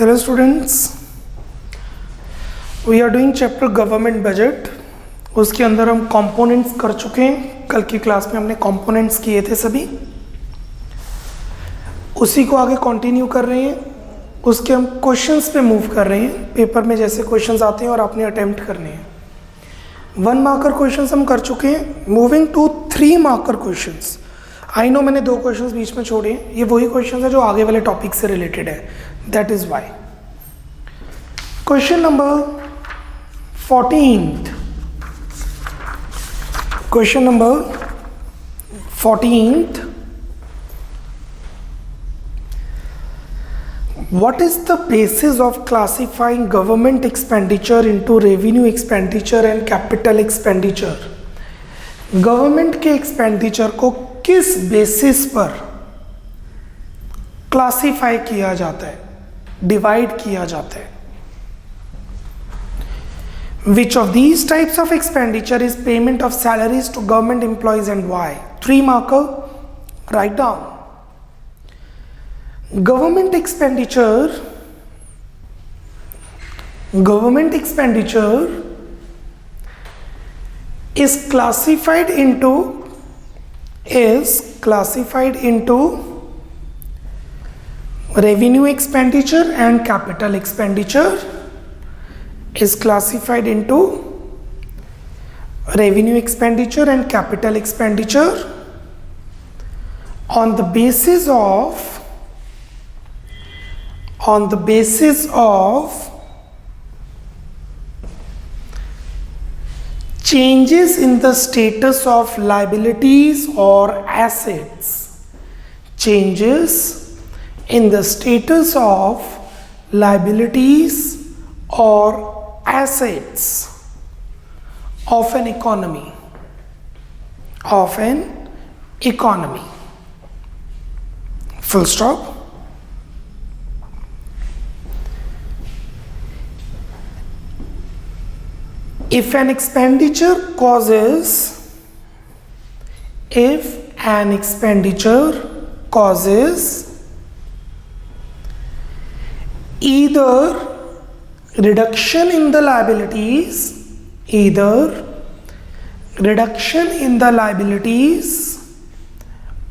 Hello students, we are doing chapter government budget. उसके अंदर हम कंपोनेंट्स कर चुके हैं। कल की क्लास में हमने कंपोनेंट्स किए थे सभी, उसी को आगे कंटिन्यू कर रहे हैं। उसके हम क्वेश्चंस पे मूव कर रहे हैं। पेपर में जैसे क्वेश्चंस आते हैं और आपने अटेम्प्ट करने हैं। 1 मार्कर क्वेश्चंस हम कर चुके हैं। Moving to 3 marker questions. I know मैंने 2 क्वेश्चंस बीच में छोड़े हैं, ये वही क्वेश्चंस है जो आगे वाले टॉपिक से रिलेटेड है, that is why. Question number 14th, question number 14th, what is the basis of classifying government expenditure into revenue expenditure and capital expenditure? Government के एक्सपेंडिचर को किस बेसिस पर क्लासिफाई किया जाता है, डिवाइड किया जाता है? Which of these types of expenditure is payment of salaries to government employees and why? 3 marker, write down. Government expenditure is classified into revenue expenditure and capital expenditure. Is classified into revenue expenditure and capital expenditure on the basis of changes in the status of liabilities or assets. Changes in the status of liabilities or assets of an economy. Full stop. If an expenditure causes either reduction in the liabilities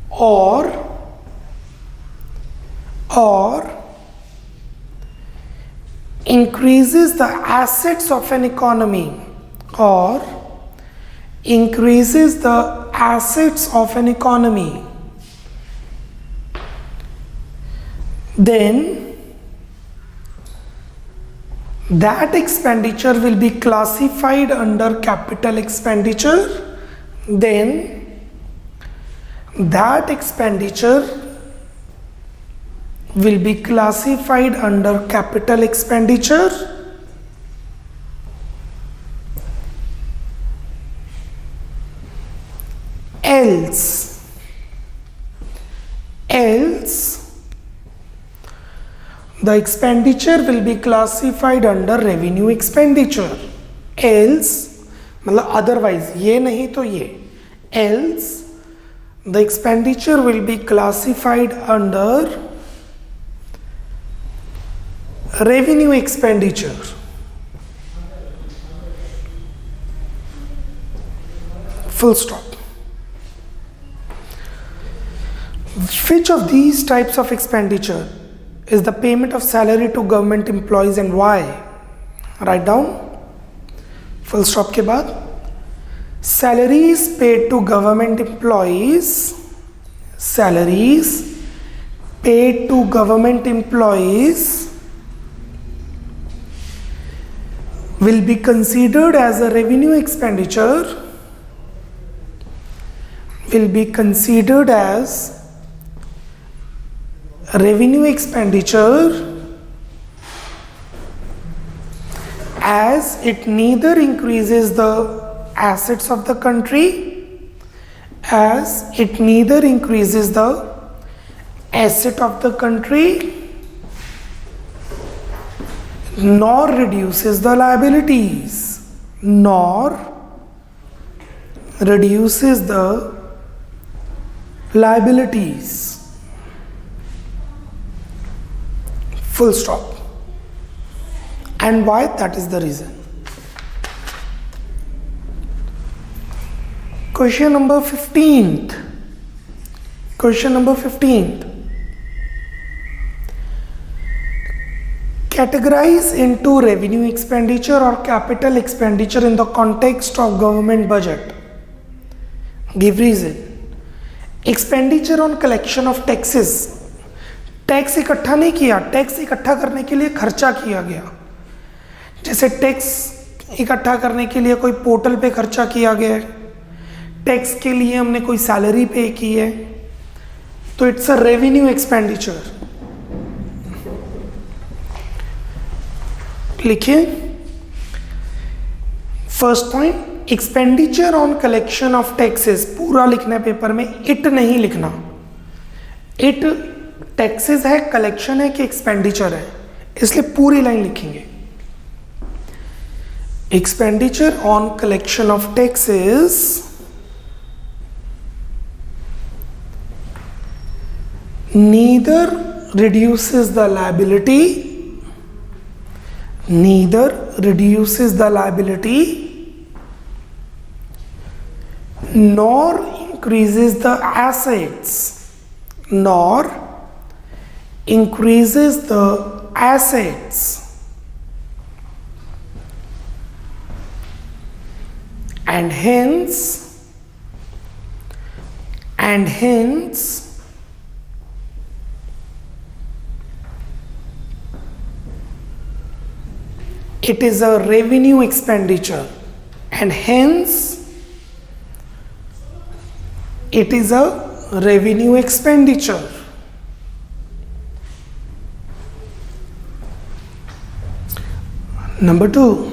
or increases the assets of an economy, then that expenditure will be classified under capital expenditure. Else the expenditure will be classified under revenue expenditure. Else मतलब otherwise, ये नहीं तो ये, else the expenditure will be classified under revenue expenditure. Full stop. Which of these types of expenditure is the payment of salary to government employees and why? Write down. Full stop के बाद salaries paid to government employees will be considered as a revenue expenditure as it neither increases the assets of the country nor reduces the liabilities. Full stop. and why, that is the reason. Question number 15th. Question number 15th. Categorize into revenue expenditure or capital expenditure in the context of government budget. Give reason. Expenditure on collection of taxes. Tax इकट्ठा नहीं किया, tax इकट्ठा करने के लिए खर्चा किया गया। जैसे टैक्स इकट्ठा करने के लिए कोई पोर्टल पे खर्चा किया गया है, टैक्स के लिए हमने कोई सैलरी पे की है, तो इट्स अ रेवेन्यू एक्सपेंडिचर। लिखिए first point, expenditure on collection of taxes. पूरा लिखना है पेपर में, इट नहीं लिखना। इट टैक्सेस है, कलेक्शन है कि एक्सपेंडिचर है, इसलिए पूरी लाइन लिखेंगे। Expenditure on collection of taxes neither reduces the liability nor increases the assets and hence it is a revenue expenditure, and hence it is a revenue expenditure. Number 2,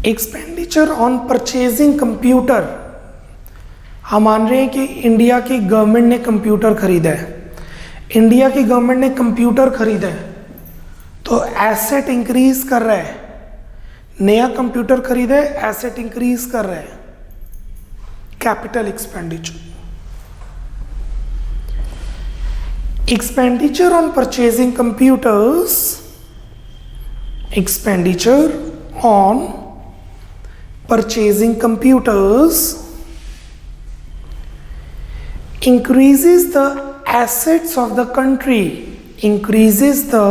expenditure on purchasing computer. हम मान रहे हैं कि India की government ने computer खरीदा है, India की गवर्नमेंट ने कंप्यूटर खरीदा है, तो एसेट इंक्रीज कर रहा है। नया कंप्यूटर खरीदा है, एसेट इंक्रीज कर रहा है, capital expenditure. Expenditure on purchasing computers, expenditure on purchasing computers increases the assets of the country, increases the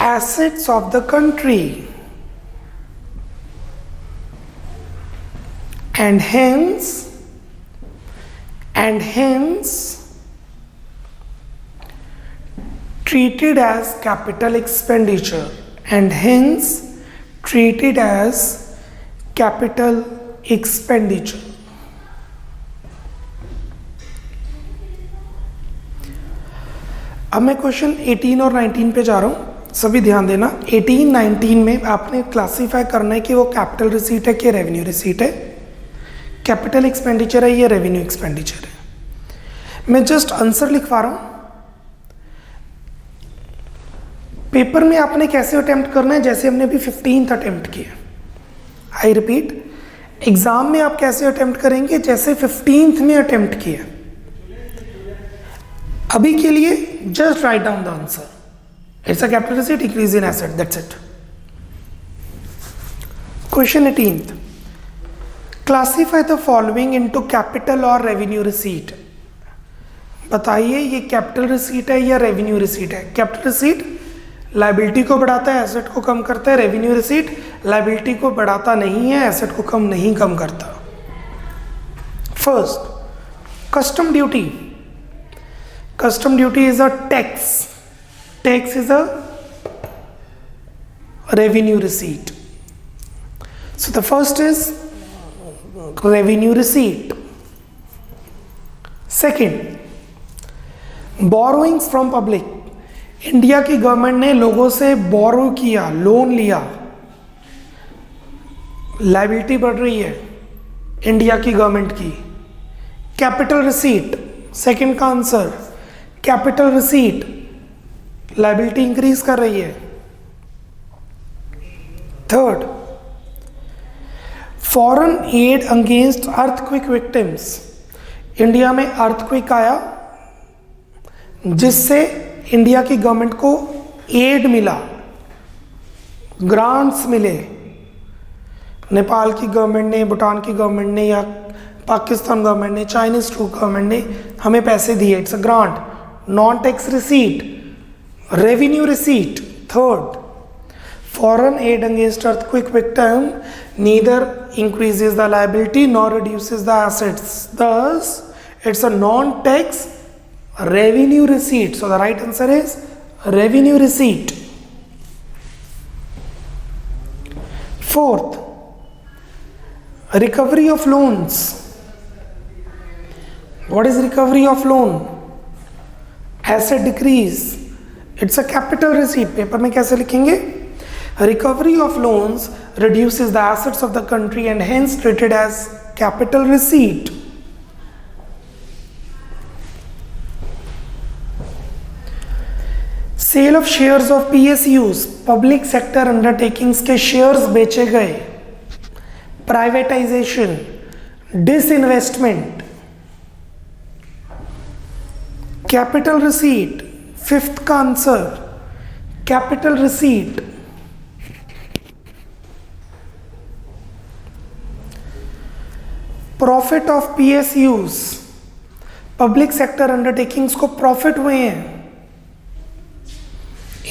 assets of the country, and hence treated as capital expenditure, and hence treated as capital expenditure. अब मैं question 18 और 19 पे जा रहा हूँ, सभी ध्यान देना। 18, 19 में आपने क्लासीफाई करना है कि वो कैपिटल रिसीट है कि रेवेन्यू रिसीट है, कैपिटल एक्सपेंडिचर है या रेवेन्यू एक्सपेंडिचर है। मैं जस्ट आंसर लिखवा रहा हूँ। पेपर में आपने कैसे अटेम्प्ट करना है, जैसे हमने अभी 15th अटेम्प्ट किया। आई रिपीट, एग्जाम में आप कैसे अटेम्प्ट करेंगे, जैसे 15th में अटेम्प्ट किया। अभी के लिए just write down the answer, it's a capital receipt, increase in asset, that's it. Question 18th, classify the following into capital और रेवेन्यू रिसीट। बताइए ये कैपिटल रिसीट है या रेवेन्यू रिसीट है। कैपिटल रिसीट लायबिलिटी को बढ़ाता है, एसेट को कम करता है। रेवेन्यू रिसीट लायबिलिटी को बढ़ाता नहीं है, एसेट को नहीं कम करता। First, custom duty. Custom duty is a tax. Tax is a revenue receipt. So the first is revenue receipt. Second, borrowings from public. India की गवर्नमेंट ने लोगों से बोरो किया, लोन लिया, लायबिलिटी बढ़ रही है इंडिया की गवर्नमेंट की। कैपिटल रिसीट, सेकंड का answer capital receipt, liability increase कर रही है। Third, foreign add against earthquake victims. India में अर्थक्वेक आया, जिससे इंडिया की गवर्नमेंट को एड मिला, ग्रांट्स मिले। नेपाल की गवर्नमेंट ने, भूटान की गवर्नमेंट ने, या पाकिस्तान गवर्नमेंट ने, चाइनीज गवर्नमेंट ने हमें पैसे दिए, it's a grant. Non tax receipt, revenue receipt. Third, foreign aid against earthquake victim neither increases the liability nor reduces the assets, thus it's a non-tax revenue receipt. So the right answer is revenue receipt. Fourth, recovery of loans. What is recovery of loan? Asset decrease, it's a capital receipt. Paper में कैसे लिखेंगे? Recovery of loans reduces the assets of the country and hence treated as capital receipt. Sale of shares of PSUs, public sector undertakings के shares बेचे गए। Privatization, disinvestment, capital receipt। Fifth का answer capital receipt। Profit of PSUs, public sector undertakings को profit हुए हैं।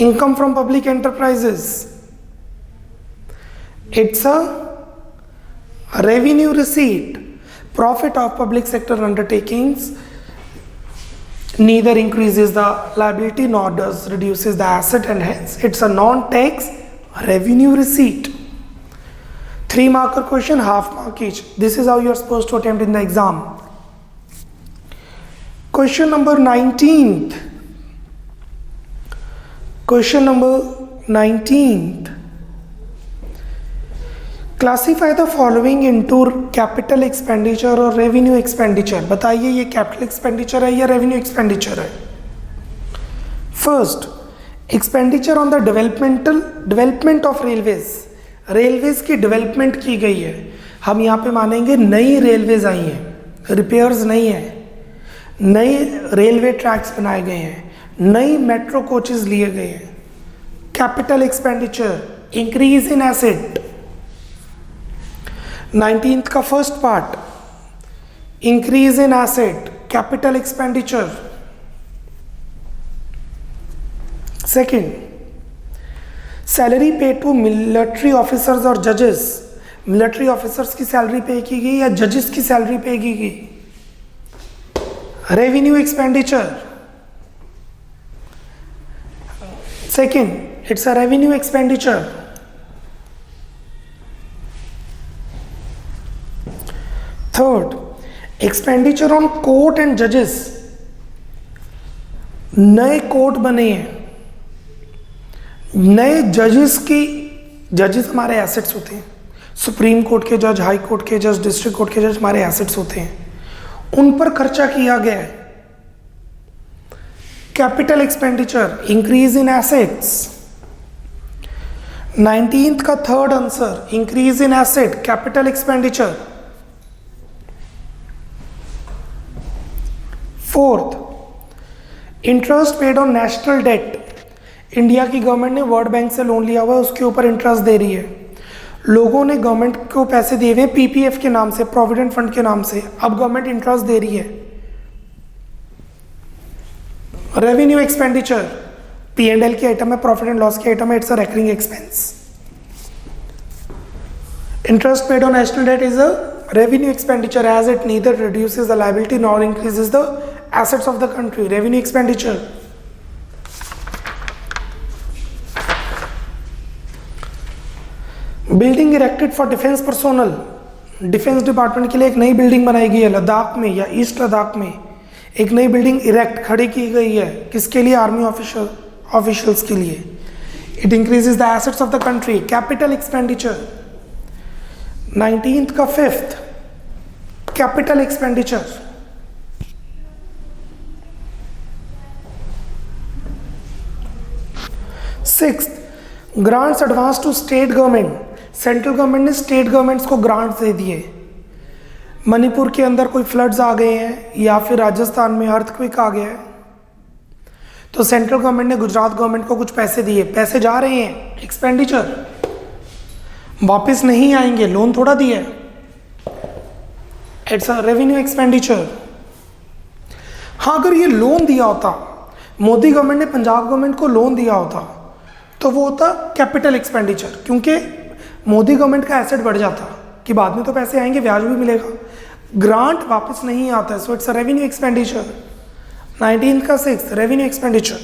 Income from public enterprises, it's a revenue receipt. Profit of public sector undertakings neither increases the liability nor does reduces the asset and hence it's a non-tax revenue receipt. 3 marker question, half mark each. This is how you are supposed to attempt in the exam. Question number 19th. Question number 19th. Classify the following into capital expenditure और revenue expenditure. बताइए ये capital expenditure है या revenue expenditure है? First, expenditure on the development of railways. Railways की development की गई है। हम यहाँ पे मानेंगे नई रेलवेज आई हैं, रिपेयर्स नहीं है, नए रेलवे ट्रैक्स बनाए गए हैं, नई मेट्रो कोचेस लिए गए हैं। Capital expenditure, increase in asset. 19th का first part, increase in asset, capital expenditure. Second, salary पे टू मिलिट्री ऑफिसर्स और जजेस। मिलिट्री ऑफिसर्स की सैलरी पे की गई या जजेस की सैलरी पे की गई? Revenue expenditure. Second, it's a revenue expenditure. Third, expenditure on court and जजेस। नए कोर्ट बने हैं, नए जजेस हमारे एसेट्स होते हैं। सुप्रीम कोर्ट के जज, हाई कोर्ट के जज, डिस्ट्रिक्ट कोर्ट के जज हमारे एसेट्स होते हैं, उन पर खर्चा किया गया है। Capital expenditure, increase in assets. 19th का third answer, increase in asset, capital expenditure. Fourth, interest paid on national debt. India की गवर्नमेंट ने वर्ल्ड बैंक से लोन लिया हुआ है, उसके ऊपर इंटरेस्ट दे रही है। लोगों ने गवर्नमेंट को पैसे दिए हुए PPF के नाम से, प्रोविडेंट फंड के नाम से, अब गवर्नमेंट इंटरेस्ट दे रही है। रेवेन्यू एक्सपेंडिचर, P&L की आइटम है, प्रॉफिट एंड लॉस की आइटम है, it's a recurring expense. Interest paid on national debt is a revenue expenditure as it neither reduces the liability nor increases the assets of the country. Revenue expenditure. Building erected for defence personnel. Defence department के लिए एक नई building बनाई गई है लद्दाख में या east Ladakh में। एक नई बिल्डिंग इरेक्ट खड़ी की गई है, किसके लिए? आर्मी ऑफिशियल्स के लिए। It increases the assets of the country. Capital expenditure. 19th का fifth, capital expenditure. Sixth, grants advance to state government. Central government ने स्टेट गवर्नमेंट्स को ग्रांट्स दे दिए। मणिपुर के अंदर कोई फ्लड्स आ गए हैं या फिर राजस्थान में अर्थक्वेक आ गया है, तो सेंट्रल गवर्नमेंट ने गुजरात गवर्नमेंट को कुछ पैसे दिए, पैसे जा रहे हैं, एक्सपेंडिचर, वापस नहीं आएंगे, लोन थोड़ा दिया है, इट्स अ रेवेन्यू एक्सपेंडिचर। हाँ, अगर ये लोन दिया होता, मोदी गवर्नमेंट ने पंजाब गवर्नमेंट को लोन दिया होता, तो वो होता कैपिटल एक्सपेंडिचर, क्योंकि मोदी गवर्नमेंट का एसेट बढ़ जाता कि बाद में तो पैसे आएंगे, ब्याज भी मिलेगा। ग्रांट वापस नहीं आता है, so it's a revenue expenditure. 19 का 6 revenue expenditure.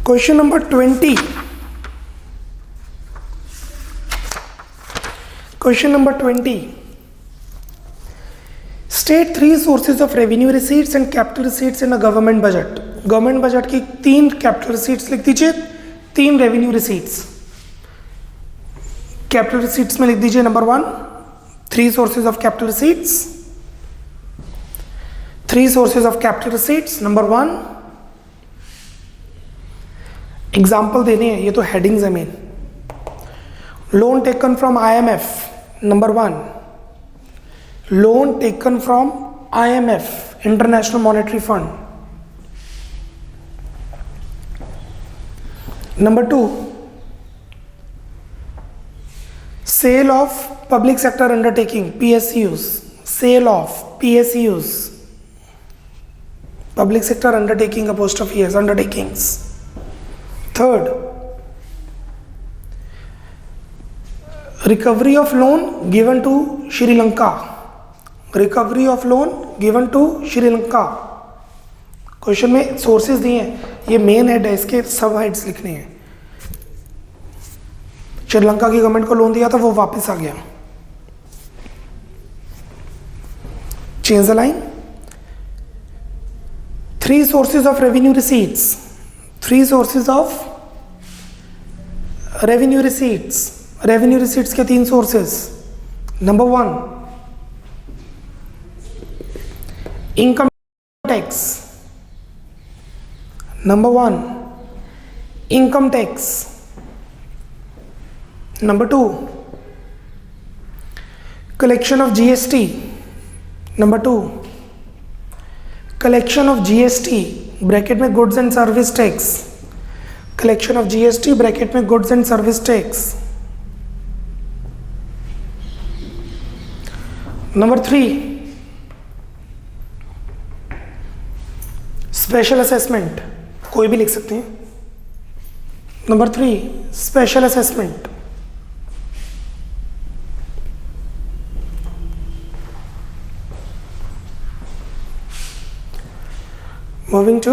Question number 20। Question number 20। State 3 sources of revenue receipts and capital receipts in a government budget. Government budget की 3 कैपिटल रिसीट्स लिख दीजिए, 3 रेवेन्यू रिसीट्स। कैपिटल रिसीट्स में लिख दीजिए number 1, 3 sources of capital receipts. 3 sources of capital receipts. Number 1, example देने हैं, ये तो हेडिंग्स है main. Loan taken from IMF, number 1, loan taken from IMF, international monetary fund. Number 2, sale of public sector undertaking, PSUs, sale of PSUs, public sector undertaking, apostrophe S, undertakings। Third, recovery of loan given to Sri Lanka, recovery of loan given to Sri Lanka। Question में sources दिए हैं, ये main head है, इसके सब heads लिखने हैं। श्रीलंका की गवर्नमेंट को लोन दिया था, वो वापस आ गया। Change the line. 3 sources of revenue receipts, 3 sources of revenue receipts. Revenue receipts के 3 sources. Number 1, income tax. Number 1, income tax. Number 2, collection of GST। Number 2, collection of GST bracket में goods and service tax, collection of GST bracket में goods and service tax. Number 3, special assessment, कोई भी लिख सकते हैं। Number 3, special assessment. Moving to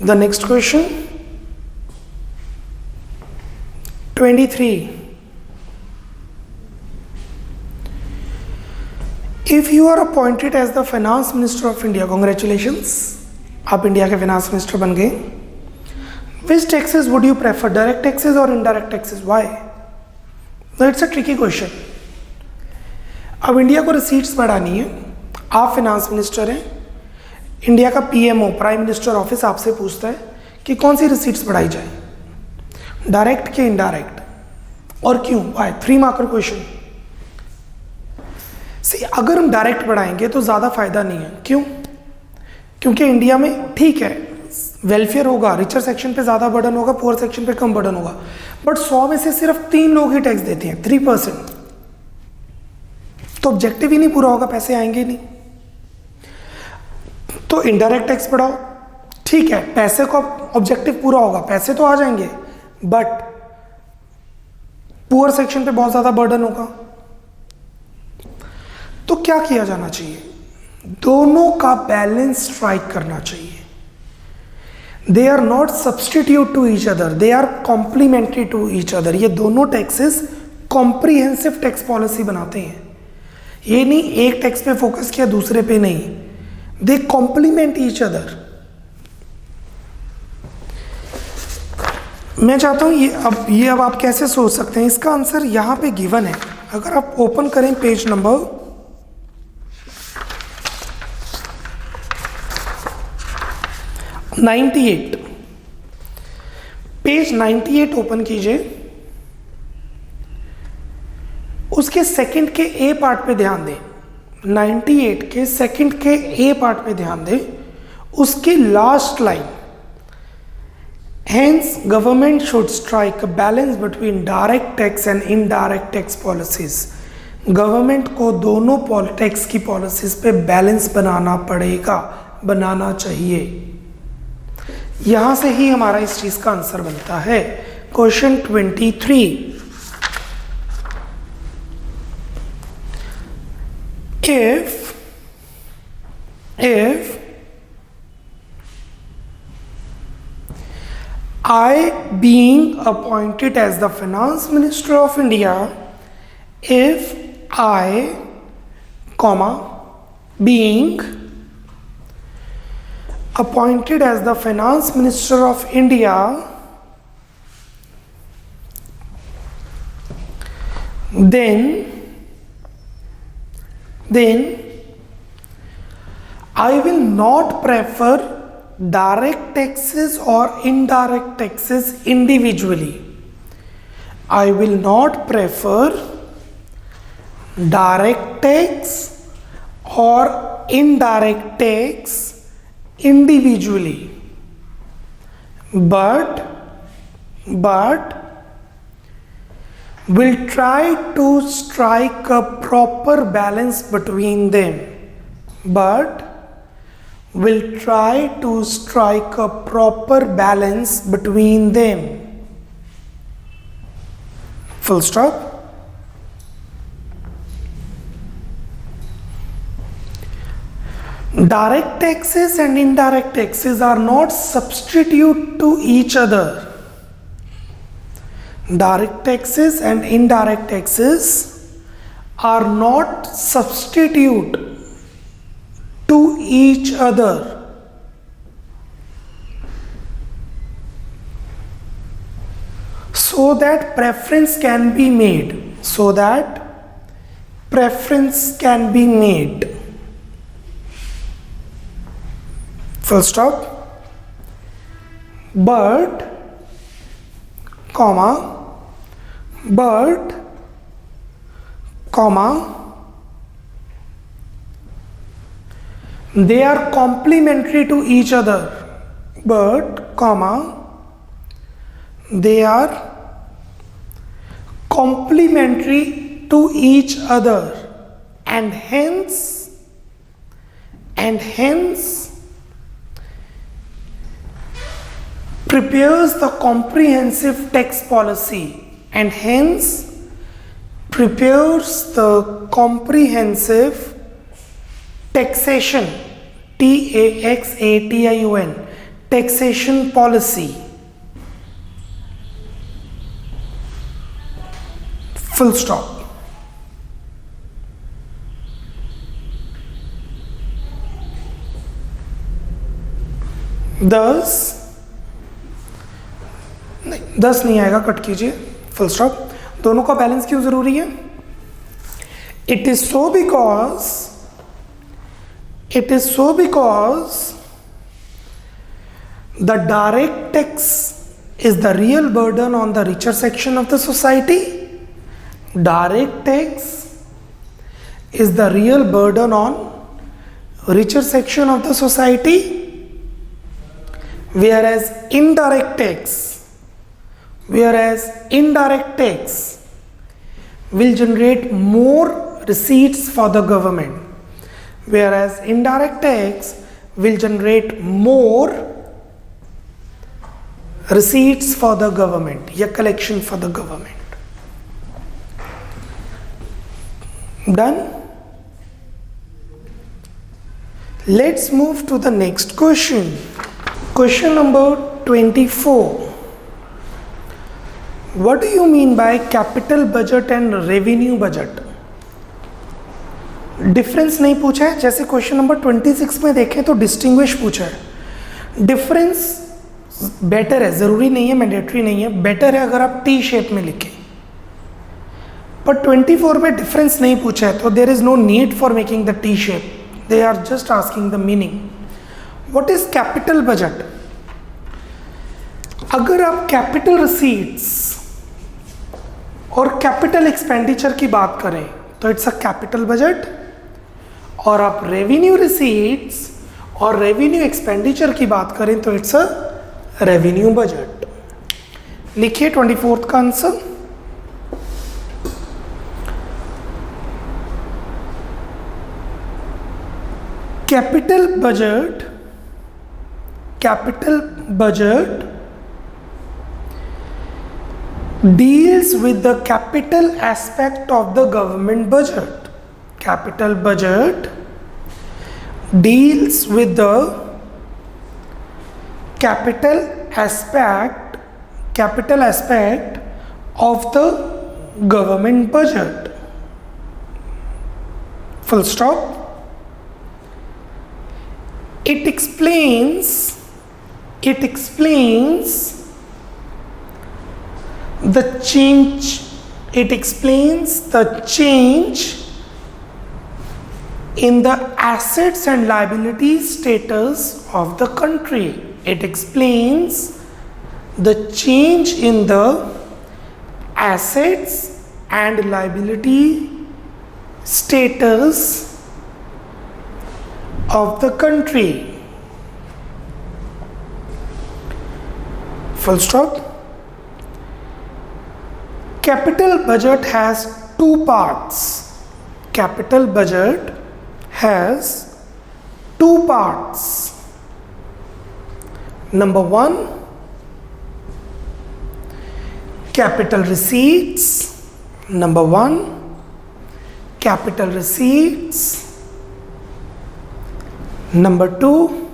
the next question, 23. If you are appointed as the finance minister of India, congratulations, आप India के finance minister बन गए। Which taxes would you prefer, direct taxes or indirect taxes? Why? No, it's a tricky question. अब India को receipts बढ़ानी है, आप finance minister हैं, इंडिया का PMO प्राइम मिनिस्टर ऑफिस आपसे पूछता है कि कौन सी रिसीट्स बढ़ाई जाए, डायरेक्ट के इनडायरेक्ट, और क्यों, वाई। 3 marker question. सी, अगर हम डायरेक्ट बढ़ाएंगे तो ज़्यादा फायदा नहीं है। क्यों? क्योंकि इंडिया में ठीक है वेलफेयर होगा, रिचर सेक्शन पे ज़्यादा बर्डन होगा, पुअर सेक्शन पे कम बर्डन होगा, बट 100 में से सिर्फ 3 लोग ही टैक्स देते हैं, 3%। तो ऑब्जेक्टिव ही नहीं पूरा होगा, पैसे आएंगे नहीं। तो इनडायरेक्ट टैक्स बढ़ाओ, ठीक है, पैसे को ऑब्जेक्टिव पूरा होगा, पैसे तो आ जाएंगे, बट पुअर सेक्शन पे बहुत ज्यादा बर्डन होगा। तो क्या किया जाना चाहिए? दोनों का बैलेंस स्ट्राइक करना चाहिए। They are not substitute to each other, they are complementary to each other. ये दोनों टैक्सेस कॉम्प्रीहेंसिव टैक्स पॉलिसी बनाते हैं। ये नहीं एक टैक्स पे फोकस किया दूसरे पे नहीं, दे कॉम्प्लीमेंट ईच अदर। मैं चाहता हूं ये अब आप कैसे सोच सकते हैं, इसका आंसर यहां पे गिवन है। अगर आप ओपन करें पेज नंबर 98, पेज 98 ओपन कीजिए, उसके सेकंड के ए पार्ट पे ध्यान दें। 98 के सेकंड के ए पार्ट पे ध्यान दें, उसकी last line, hence government should strike a balance between direct tax and indirect tax policies. Government को दोनों टैक्स की पॉलिसीज पे बैलेंस बनाना पड़ेगा, बनाना चाहिए। यहां से ही हमारा इस चीज का आंसर बनता है। Question 23, if I being appointed as the finance minister of India, if I, being appointed as the finance minister of India, then I will not prefer direct taxes or indirect taxes individually. I will not prefer direct tax or indirect tax individually, but will try to strike a proper balance between them. But will try to strike a proper balance between them. Full stop. Direct taxes and indirect taxes are not substitute to each other. Direct taxes and indirect taxes are not substitute to each other. So that preference can be made. So that preference can be made. Full stop. But, they are complementary to each other. But, they are complementary to each other, and hence prepares the comprehensive tax policy, and hence prepares the comprehensive taxation, taxation, taxation policy. Full stop. दस नहीं आएगा, cut कीजिए, full stop. दोनों का balance क्यों जरूरी है? It is so because the direct tax is the real burden on the richer section of the society. Direct tax is the real burden on richer section of the society, whereas indirect tax will generate more receipts for the government, whereas indirect tax will generate more receipts for the government या collection for the government. Done? Let's move to the next question. Question number 24. What do you mean by capital budget and revenue budget? Difference नहीं पूछा है, जैसे question number 26 में देखें तो distinguish पूछा है. डिफरेंस बेटर है, ज़रूरी नहीं है, मैंडेटरी नहीं है, बेटर है अगर आप टी शेप में लिखें. पर 24 में डिफरेंस नहीं पूछा है, तो there is no need for making the T shape. They are just asking the meaning. What is capital budget? अगर आप कैपिटल रिसीट्स और कैपिटल एक्सपेंडिचर की बात करें तो इट्स अ कैपिटल बजट. और आप रेवेन्यू रिसीट्स और रेवेन्यू एक्सपेंडिचर की बात करें तो इट्स अ रेवेन्यू बजट। लिखिए 24th का answer. Capital budget deals with the capital aspect of the government budget. Capital budget deals with the capital aspect of the government budget. Full stop. It explains the change in the assets and liabilities status of the country. It explains the change in the assets and liability status of the country. Full stop. Capital budget has two parts. Capital budget has two parts. Number one, capital receipts. Number one, capital receipts. Number two,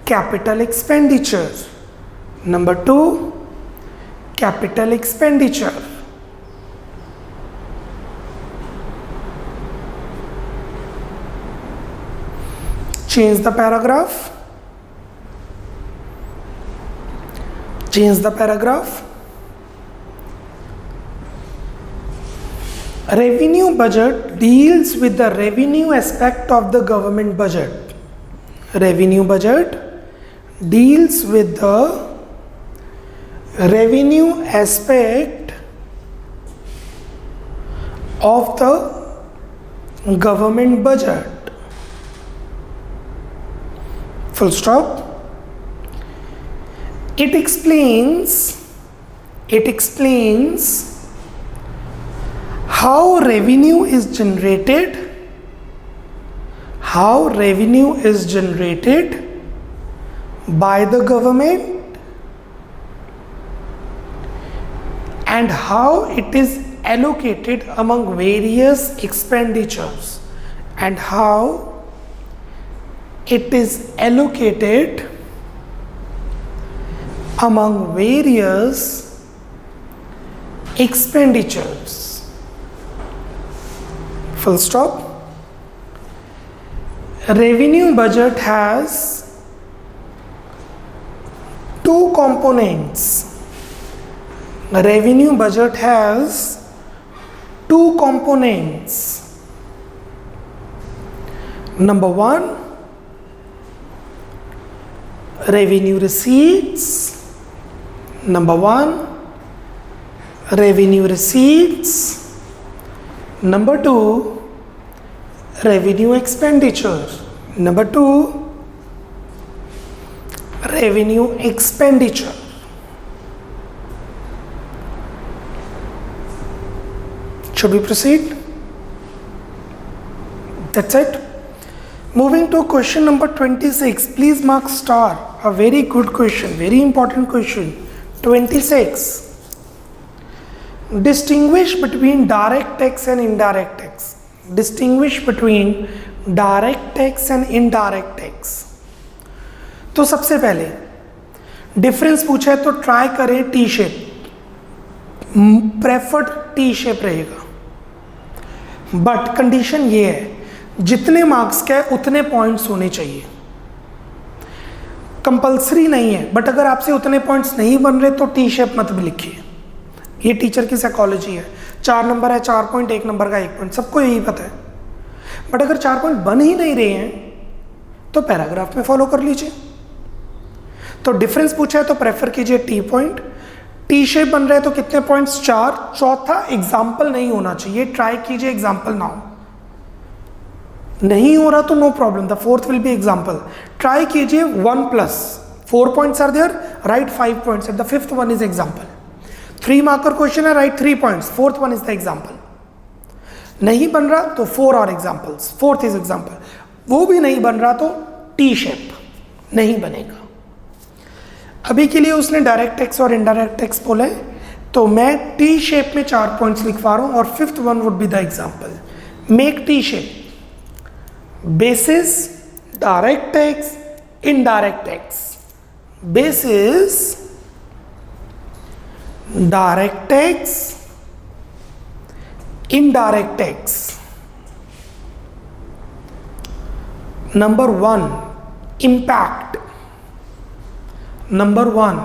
capital expenditure. Number two, capital expenditure. Change the paragraph. Revenue budget deals with the revenue aspect of the government budget. Revenue budget deals with the revenue aspect of the government budget. Full stop. It explains how revenue is generated by the government and how it is allocated among various expenditures and how it is allocated among various expenditures. Full stop. Revenue budget has two components. Revenue budget has two components. Number one, revenue receipts. Number one, revenue receipts. Number two, revenue expenditure. Number two, revenue expenditure. Should we proceed? That's it. Moving to question number 26. Please mark star. A very good question, very important question. 26. Distinguish between direct tax and indirect tax. Distinguish between direct tax and indirect tax. तो सबसे पहले difference पूछा है तो try करें T shape. Preferred T shape रहेगा. But condition ये है जितने मार्क्स के उतने पॉइंट्स होने चाहिए. कंपलसरी नहीं है, बट अगर आपसे उतने पॉइंट्स नहीं बन रहे तो टी शेप मत भी लिखिए. ये टीचर की साइकोलॉजी है. 4 नंबर है, 4 पॉइंट, 1 नंबर का 1 पॉइंट, सबको यही पता है. बट अगर 4 पॉइंट बन ही नहीं रहे हैं तो पैराग्राफ में फॉलो कर लीजिए. तो डिफरेंस पूछा है तो प्रेफर कीजिए टी पॉइंट. टी शेप बन रहे हैं तो कितने पॉइंट्स? 4. चौथा एग्जाम्पल नहीं होना चाहिए. ट्राई कीजिए एग्जाम्पल ना हो. नहीं हो रहा तो no problem, the fourth will be example. Try कीजिए 1+, 4 points are there, right 5 points, the fifth one is example. 3 marker question है, right 3 points, fourth one is the example. नहीं बन रहा तो 4 और एग्जाम्पल्स, फोर्थ इज एग्जाम्पल. वो भी नहीं बन रहा तो टी शेप, नहीं बनेगा. अभी के लिए उसने डायरेक्ट टैक्स और इनडायरेक्ट टैक्स बोला है, तो मैं टी शेप में 4 points लिखवा रहा हूं और fifth one would be the example. Make tea shape. Basis, direct tax, indirect tax. Basis, direct tax, indirect tax. Number 1, impact. Number 1,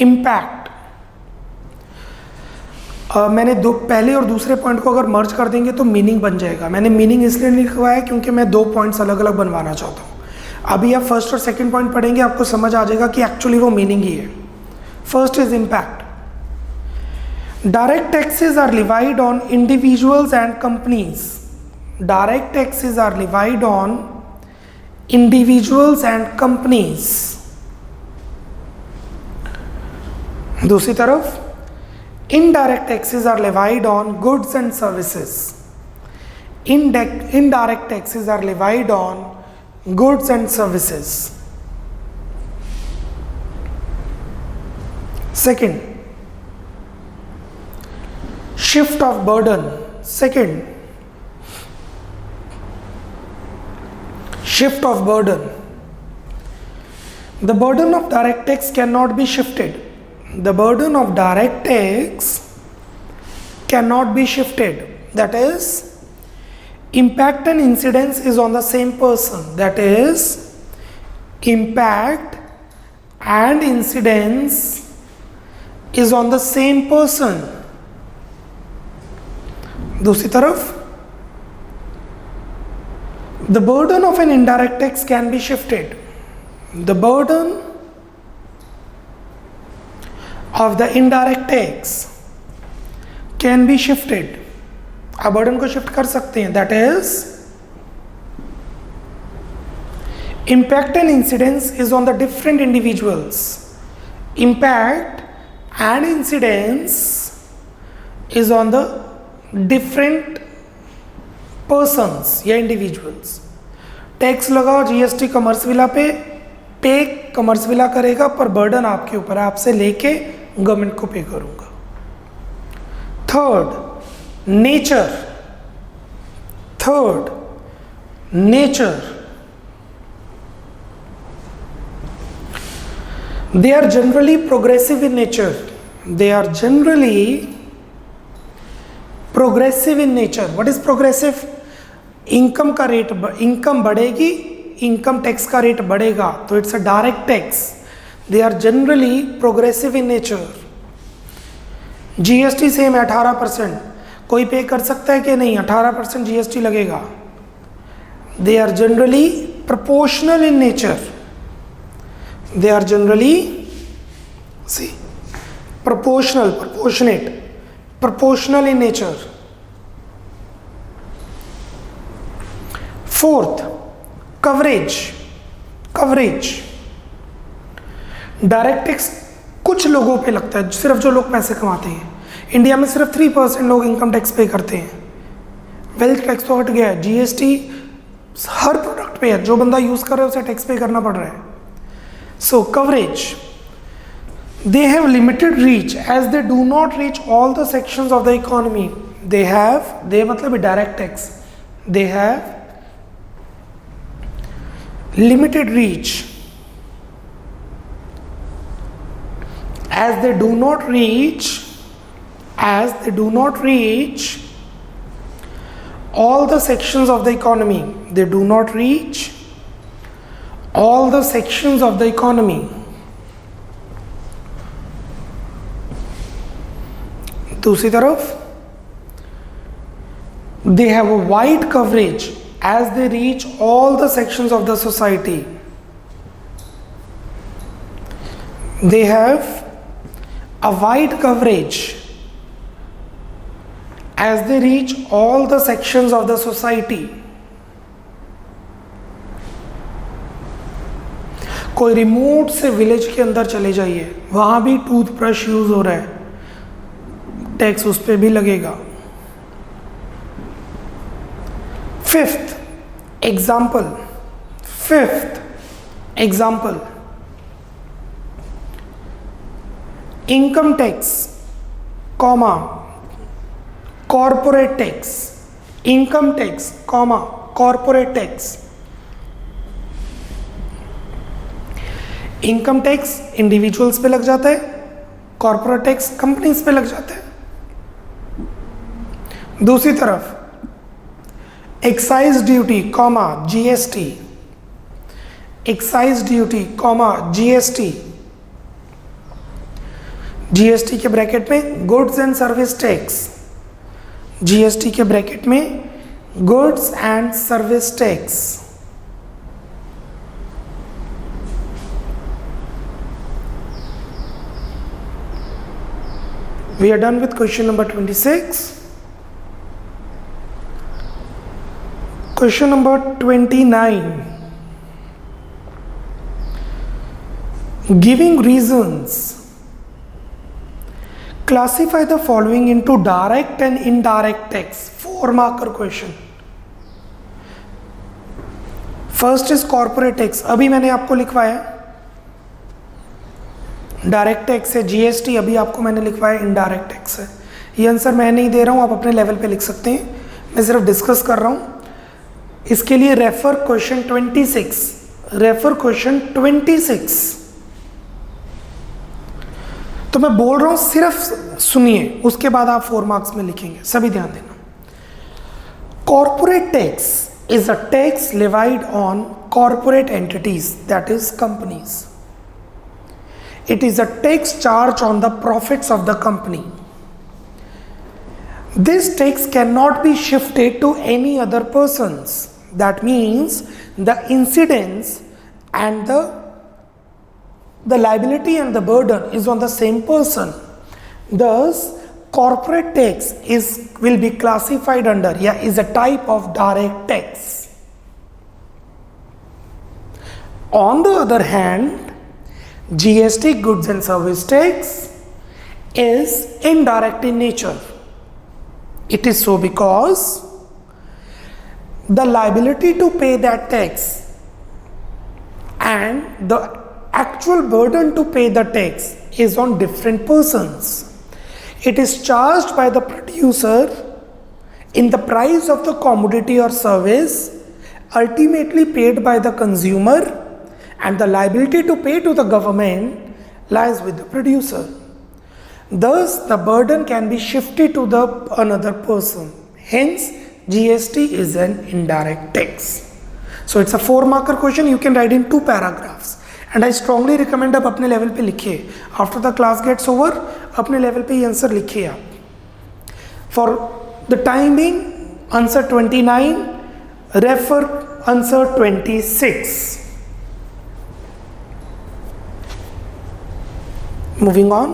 impact. मैंने दो पहले और दूसरे पॉइंट को अगर मर्ज कर देंगे तो मीनिंग बन जाएगा. मैंने मीनिंग इसलिए नहीं लिखवाया क्योंकि मैं 2 पॉइंट्स अलग अलग बनवाना चाहता हूँ. अभी आप फर्स्ट और सेकंड पॉइंट पढ़ेंगे, आपको समझ आ जाएगा कि एक्चुअली वो मीनिंग ही है. First is impact. Direct taxes are levied on individuals and companies. Direct taxes are levied on individuals and companies. दूसरी तरफ indirect taxes are levied on goods and services. Indirect taxes are levied on goods and services. Second, shift of burden. Second, shift of burden. The burden of direct tax cannot be shifted. The burden of direct tax cannot be shifted. That is, impact and incidence is on the same person. That is, impact and incidence is on the same person. दूसरी तरफ, the burden of an indirect tax can be shifted. The burden of the indirect tax can be shifted. आप burden को shift कर सकते हैं. That is, impact and incidence is on the different individuals. Impact and incidence is on the different persons या individuals. Tax लगाओ GST commerce villa पे commerce villa करेगा, पर बर्डन आपके ऊपर है, आपसे लेके गवर्नमेंट को पे करूंगा. Third, nature. Third, nature. They are generally progressive in nature. They are generally progressive in nature. What is progressive? Income का रेट, इनकम बढ़ेगी, इनकम टैक्स का रेट बढ़ेगा, तो it's a direct tax. They are generally progressive in nature. GST same 18%, कोई पे कर सकता है कि नहीं, 18% जीएसटी लगेगा. They are generally proportional in nature. They are generally, see, proportional, proportionate, proportional in nature. Fourth, coverage. Coverage. Direct tax कुछ लोगों पे लगता है, सिर्फ जो लोग पैसे कमाते हैं. इंडिया में सिर्फ 3% लोग इनकम टैक्स पे करते हैं. वेल्थ टैक्स तो हट गया है. जीएसटी हर प्रोडक्ट पे है, जो बंदा यूज कर रहा है उसे टैक्स पे करना पड़ रहा है. So coverage, they have limited reach as they do not reach all the sections of the economy. They मतलब direct tax. They have limited reach as they do not reach all the sections of the economy. They do not reach all the sections of the economy. दूसरी तरफ, they have a wide coverage as they reach all the sections of the society. They have a wide coverage as they reach all the sections of the society. कोई remote से village के अंदर चले जाइए, वहाँ भी टूथब्रश यूज़ हो रहा है, टैक्स उस पर भी लगेगा। Fifth example, income tax comma corporate tax, income tax comma corporate tax. Income tax individuals पे लग जाता है, कॉर्पोरेट टैक्स कंपनीज पे लग जाता है। दूसरी तरफ excise duty comma GST, excise duty comma GST, GST के ब्रैकेट में goods and service tax, GST के ब्रैकेट में goods and service tax. We are done with question number 26. Question number 29. Giving reasons. Classify the following into direct and indirect tax. 4 marker question. First is corporate tax. अभी मैंने आपको लिखवाया direct tax है GST, अभी आपको मैंने लिखवाया indirect tax है। ये आंसर मैं नहीं दे रहा हूँ, आप अपने लेवल पे लिख सकते हैं, मैं सिर्फ डिस्कस कर रहा हूँ। इसके लिए रेफर क्वेश्चन 26, रेफर क्वेश्चन 26। तो मैं बोल रहा हूँ, सिर्फ सुनिए, उसके बाद आप 4 मार्क्स में लिखेंगे, सभी ध्यान देना। Corporate tax is a tax levied on corporate entities, that is companies. It is a tax charge on the profits of the company. This tax cannot be shifted to any other persons. That means the incidence and the liability and the burden is on the same person. Thus, corporate tax will be classified under, is a type of direct tax. On the other hand, GST, goods and service tax, is indirect in nature. It is so because the liability to pay that tax and the actual burden to pay the tax is on different persons. It is charged by the producer in the price of the commodity or service, ultimately paid by the consumer, and the liability to pay to the government lies with the producer. Thus, the burden can be shifted to another person. Hence, GST is an indirect tax. So, it's a 4 marker question. You can write in 2 paragraphs. And I strongly recommend आप अपने level पे लिखिए. After the class gets over, अपने level पे ये answer लिखिए आप. For the time being, answer 29, refer answer 26. Moving on,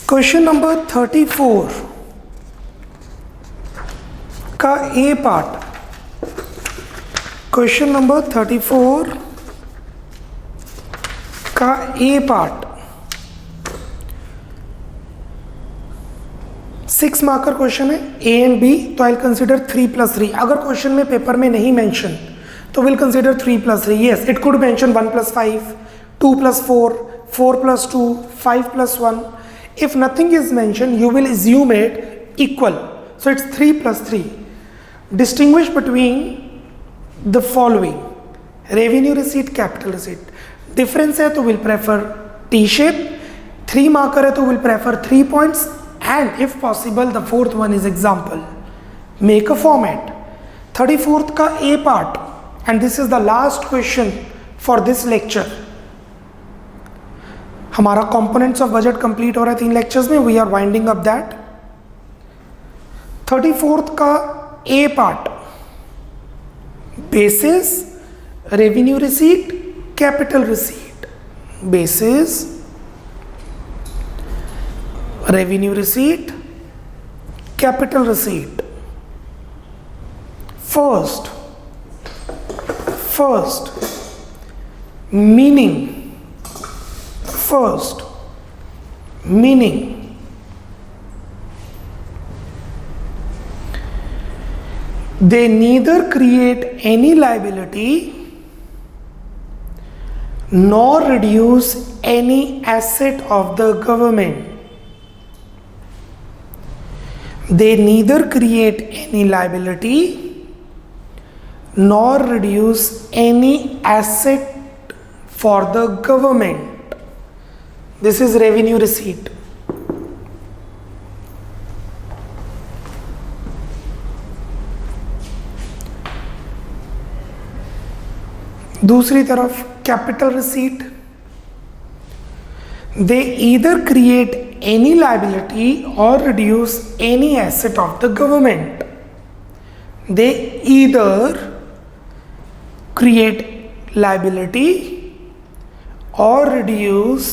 question number 34 का ए पार्ट, क्वेश्चन नंबर 34 का ए पार्ट 6 मार्कर क्वेश्चन है, ए एंड बी, तो आई विल कंसिडर 3+3। अगर क्वेश्चन में पेपर में नहीं मेंशन तो will consider 3+3। Yes, it could mention 1+5, 2+4, 4+2, 5+1. If nothing is mentioned, you will assume it equal. So it's 3+3. Distinguish between the following: revenue receipt, capital receipt. Difference है तो will prefer T shape, 3 marker है तो will prefer 3 points, and if possible the 4th one is example. Make a format. 34th का A part, and this is the last question for this lecture. हमारा components of budget complete हो रहा है 3 lectures में, we are winding up that. 34th का A part, basis revenue receipt, capital receipt, basis revenue receipt, capital receipt. First meaning. First, meaning. They neither create any liability nor reduce any asset of the government. They neither create any liability nor reduce any asset for the government. This is revenue receipt. दूसरी तरफ capital receipt, they either create any liability or reduce any asset of the government. They either create liability or reduce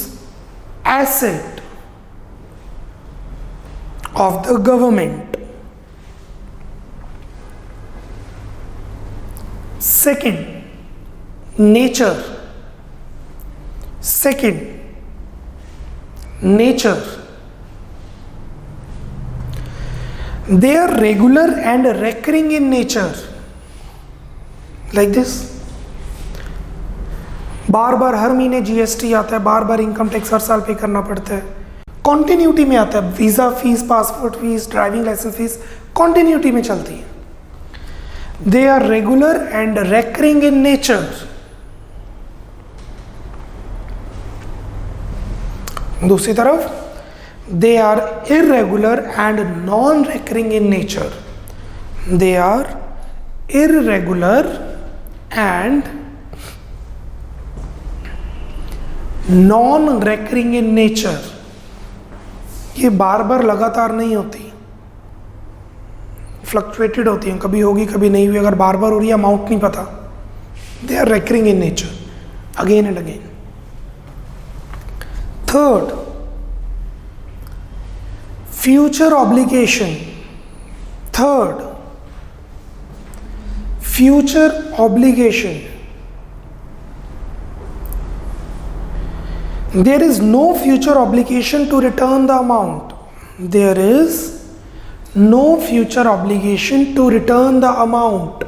asset of the government. Second, nature. Second, nature. They are regular and recurring in nature. Like this. बार बार हर महीने GST आता है, बार बार income tax हर साल पे करना पड़ता है. Continuity में आता है. Visa fees, passport fees, driving licence fees continuity में चलती है. They are regular and recurring in nature. दूसरी तरफ, they are irregular and non recurring in nature. They are irregular and non recurring in nature. ये बार बार लगातार नहीं होती, फ्लक्चुएटेड होती हैं, कभी होगी कभी नहीं हुई. अगर बार बार हो रही है, अमाउंट नहीं पता. They are recurring in nature, again and again. Third, future obligation. Third, future obligation. There is no future obligation to return the amount. There is no future obligation to return the amount.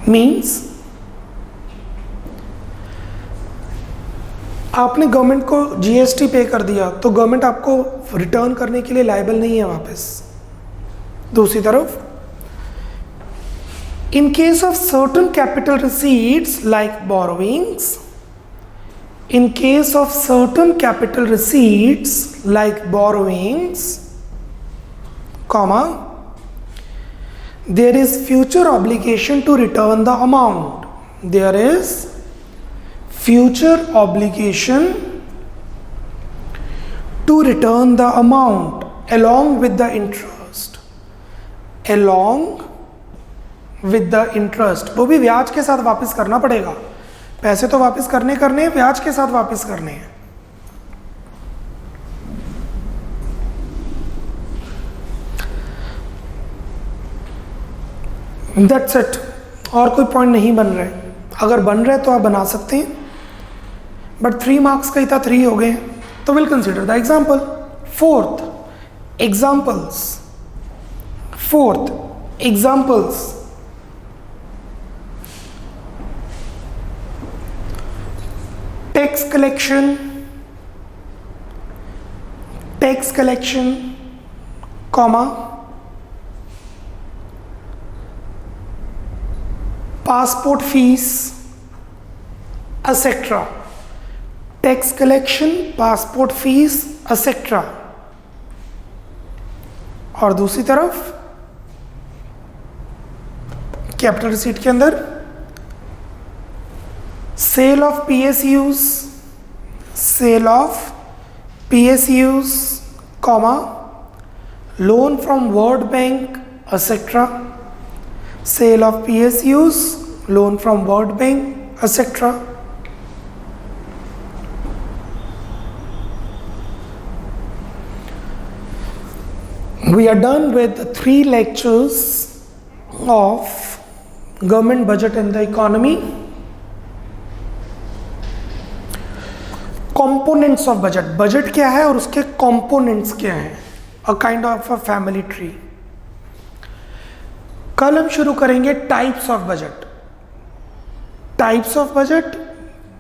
Means आपने government को GST पे कर दिया तो government आपको return करने के लिए लायबल नहीं है वापस. दूसरी तरफ, in case of certain capital receipts like borrowings, in case of certain capital receipts like borrowings, comma, there is future obligation to return the amount. There is future obligation to return the amount along with the interest. Along with the interest. वो भी ब्याज के साथ वापस करना पड़ेगा. पैसे तो वापस करने हैं, ब्याज के साथ वापस करने हैं. That's it. और कोई पॉइंट नहीं बन रहे. अगर बन रहे तो आप बना सकते हैं, बट 3 मार्क्स का ही था, 3 हो गए, तो will consider the example. Fourth, examples. Fourth, examples. Tax collection, tax collection, comma, passport fees, etc. Tax collection, passport fees, etc. और दूसरी तरफ कैपिटल रिसीट के अंदर sale of PSUs, sale of PSUs, comma, loan from world bank, etc. Sale of PSUs, loan from World Bank, etc. We are done with 3 lectures of government budget and the economy. Components of budget. Budget क्या है और उसके components क्या हैं? A kind of a family tree. कल हम शुरू करेंगे types of budget. Types of budget: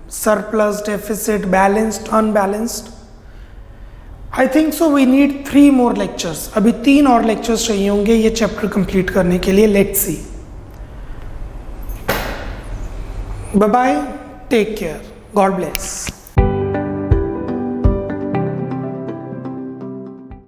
surplus, deficit, balanced, unbalanced. I think so we need 3 more lectures. अभी 3 और lectures चाहिए होंगे ये chapter complete करने के लिए. Let's see. Bye bye. Take care. God bless.